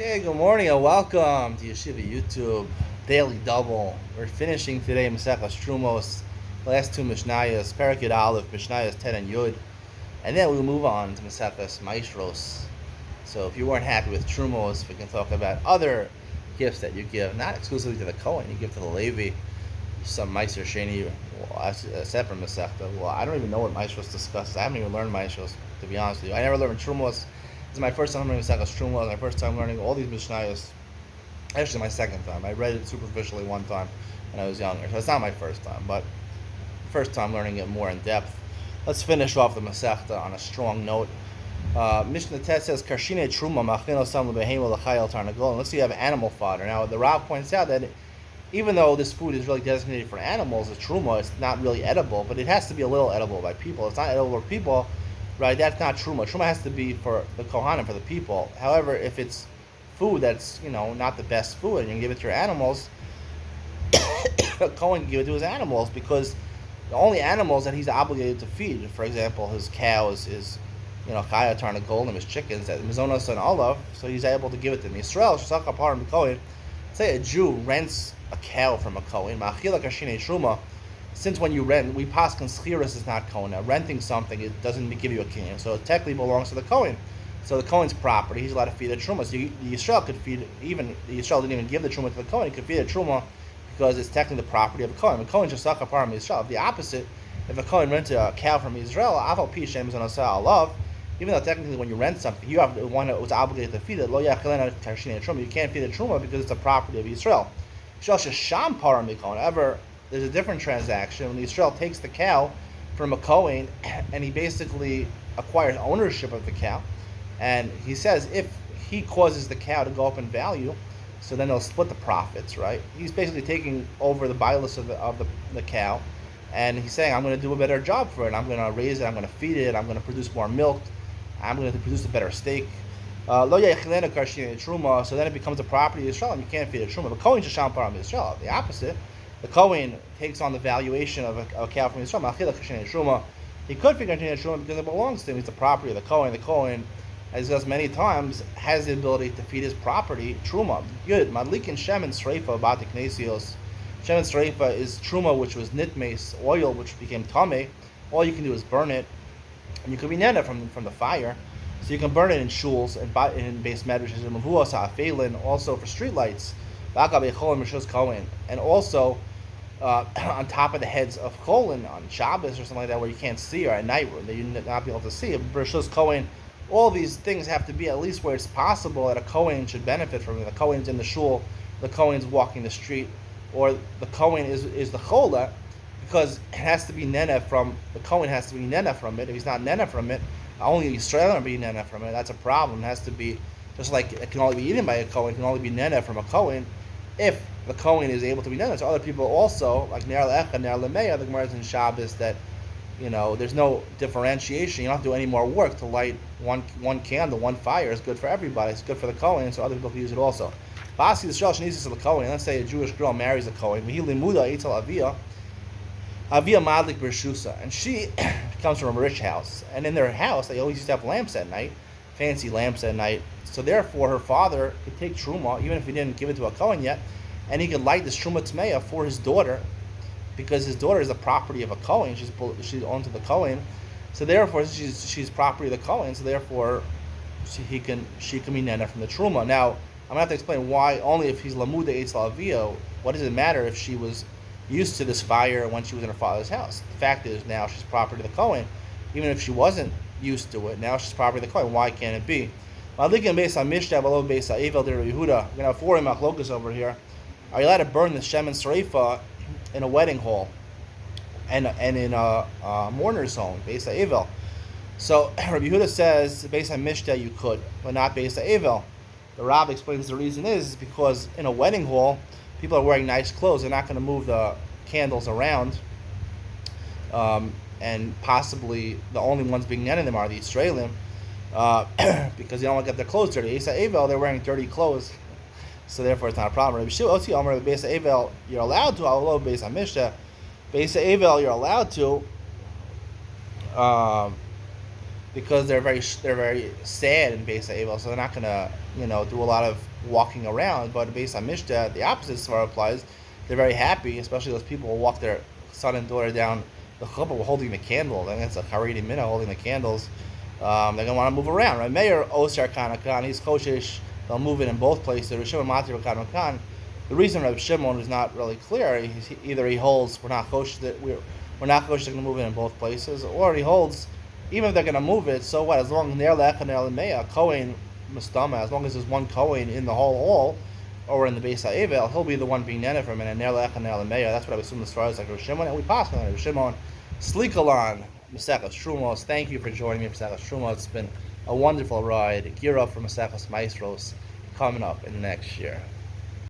Okay, good morning and welcome to Yeshiva YouTube Daily Double. We're finishing today Maseches Terumos, last two Mishnayos, Perek Yud Aleph, Mishnayos 10 and Yud, and then we'll move on to Maseches Maestros. So if you weren't happy with Terumos, we can talk about other gifts that you give, not exclusively to the Kohen, you give to the Levi, some Meister Sheni, separate Masechta. Well, I don't even know what Maestros discusses. I haven't even learned Maestros, to be honest with you. I never learned Terumos. This is my first time learning Maseches Terumos, my first time learning all these Mishnayos. Actually, my second time. I read it superficially one time when I was younger, so it's not my first time, but first time learning it more in depth. Let's finish off the Masechta on a strong note. Mishnah Tet says, Karshine Truma Machino Sam Lebehemo L'Chayel Tarnagol. Let's say you have animal fodder. Now, the Rav points out that even though this food is really designated for animals, the Truma, it's not really edible, but it has to be a little edible by people. It's not edible for people, right? That's not Truma. Truma has to be for the Kohanim, for the people. However, if it's food that's, not the best food and you can give it to your animals, the Kohen can give it to his animals because the only animals that he's obligated to feed, for example, his cows, his Chaya Tarnagolim, his chickens, Mizonos and Olav, so he's able to give it to them. Yisrael, Shesach Apar and Kohen. Say a Jew rents a cow from a Kohen, Ma'achila Kashine Truma. Since when you rent, we paskin schiras is not Kohen. Now, renting something, it doesn't give you a kinyan, so it technically belongs to the Kohen. So the Kohen's property, he's allowed to feed a Truma. So the Yisrael could feed, even the Yisrael didn't even give the Truma to the Kohen, he could feed a Truma because it's technically the property of the Kohen. The Kohen just suck apart from Yisrael. The opposite, if a Kohen rented a cow from Israel, Aval Pi Shem is on a love. Even though technically when you rent something, you have the one that was obligated to feed it. Lo yachilena tarshina truma. You can't feed a truma because it's a property of Yisrael. Sham param mikon. However, there's a different transaction when Yisrael takes the cow from a Kohen and he basically acquires ownership of the cow, and he says if he causes the cow to go up in value, so then they'll split the profits, right? He's basically taking over the bilis of the cow, and he's saying I'm going to do a better job for it. I'm going to raise it. I'm going to feed it. I'm going to produce more milk. I'm going to produce a better steak. So then it becomes a property of Israel, and you can't feed a truma. But Kohen Shasham Param Israel. The opposite, the Kohen takes on the valuation of a cow from Israel. He could feed a truma because it belongs to him. It's the property of the Kohen. The Kohen, as he does many times, has the ability to feed his property truma. Good. Madlik and Shem and Sreifa about the Knesios. Shem and Sreifa is truma, which was nitmes, oil, which became tame. All you can do is burn it. And you can be nena from the fire, so you can burn it in shuls and in base madrashes and mavuas ha'afeilin, also for streetlights, and also on top of the heads of Kohen on Shabbos or something like that, where you can't see, or at night where you not be able to see. Bershus Kohen, all these things have to be at least where it's possible that a Kohen should benefit from it. The Kohen's in the shul, the Kohen's walking the street, or the Kohen is the chola. Because it has to be nena from the Kohen, has to be nena from it. If he's not nena from it, only Yisrael will be nena from it. That's a problem. It has to be just like it can only be eaten by a Kohen. It can only be nena from a Kohen if the Kohen is able to be nena. So other people also, like Ner Lecha, Ner Lemeya, the Gemara in Shabbos, that there's no differentiation. You don't have to do any more work to light one candle, one fire. It's good for everybody. It's good for the Kohen, so other people can use it also. Basi Yisrael Shnesis the Kohen. Let's say a Jewish girl marries a Kohen. V'hi limuda eitel aviyah. Avia Madlik Bershusa, and she comes from a rich house, and in their house they always used to have lamps at night, fancy lamps at night. So therefore, her father could take truma, even if he didn't give it to a Kohen yet, and he could light this truma tmeya for his daughter, because his daughter is the property of a Kohen. She's owned to the Kohen, so therefore she's property of the Kohen. So therefore, she can be nena from the truma. Now I'm gonna have to explain why only if he's lamuda eitzel avia. What does it matter if she was used to this fire when she was in her father's house? The fact is, now she's property of the Kohen. Even if she wasn't used to it, now she's property of the Kohen. Why can't it be? We're going to have four machlokas over here. Are you allowed to burn the Shem and Sreifa in a wedding hall and in a mourner's home, Beis Ha'evel? So Rabbi Yehuda says, Beis HaMishta you could, but not Beis Ha'evel. The Rab explains the reason is because in a wedding hall, people are wearing nice clothes. They're not going to move the candles around, and possibly the only ones being none of them are the Israelim, because they don't want to get their clothes dirty. Beis Ha'evel, they're wearing dirty clothes, so therefore it's not a problem. Rabbi Shua Otzi Omer, Beis Ha'evel, you're allowed to. Although Beis HaMishta, Beis Ha'evel, you're allowed to, because they're very sad in Beis Ha'evel, so they're not going to do a lot of walking around. But based on Mishnah, the opposite svara applies. They're very happy, especially those people who walk their son and daughter down the chuppah holding the candle. I think it's a Haredi minhag, holding the candles. They're gonna want to move around, right? Mayor Osar Kanakan, he's koshish. They'll move it in both places. Rav Shimon Matir Kanakan. The reason Rav Shimon is not really clear. Either he holds we're not kosher that we're not kosher going to move it in both places, or he holds even if they're going to move it, so what? As long as Ner Lech and Ner Lemeya, Kohen Mustama, as long as there's one Kohen in the whole hall or in the Beis HaEvel, he'll be the one being neneh from it. And Ner Lech and Ner Lemeya, that's what I would assume as far as like Rav Shimon, and we pass on Rav Shimon. Slikalan, Masechas Terumos. Thank you for joining me for Masechas Terumos. It's been a wonderful ride. Gear up for Masechas Maestros coming up in the next year.